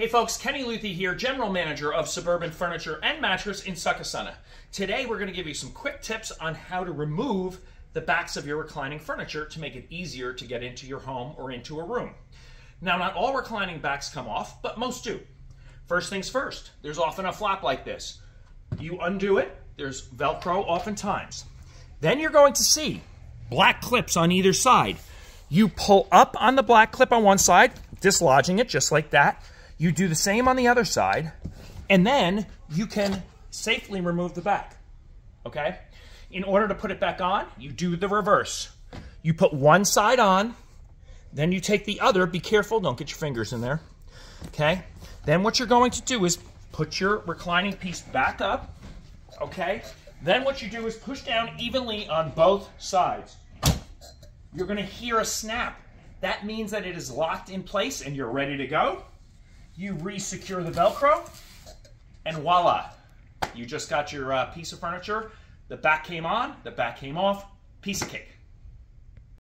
Hey folks, Kenny Luthi here, General Manager of Suburban Furniture and Mattress in Succossuna. Today we're going to give you some quick tips on how to remove the backs of your reclining furniture to make it easier to get into your home or into a room. Now, not all reclining backs come off, but most do. First things first, there's often a flap like this. You undo it, there's Velcro oftentimes. Then you're going to see black clips on either side. You pull up on the black clip on one side, dislodging it just like that. You do the same on the other side, and then you can safely remove the back, okay? In order to put it back on, you do the reverse. You put one side on, then you take the other. Be careful, don't get your fingers in there, okay? Then what you're going to do is put your reclining piece back up, okay? Then what you do is push down evenly on both sides. You're gonna hear a snap. That means that it is locked in place and you're ready to go. You re-secure the Velcro, and voila, you just got your piece of furniture. The back came on, the back came off, piece of cake.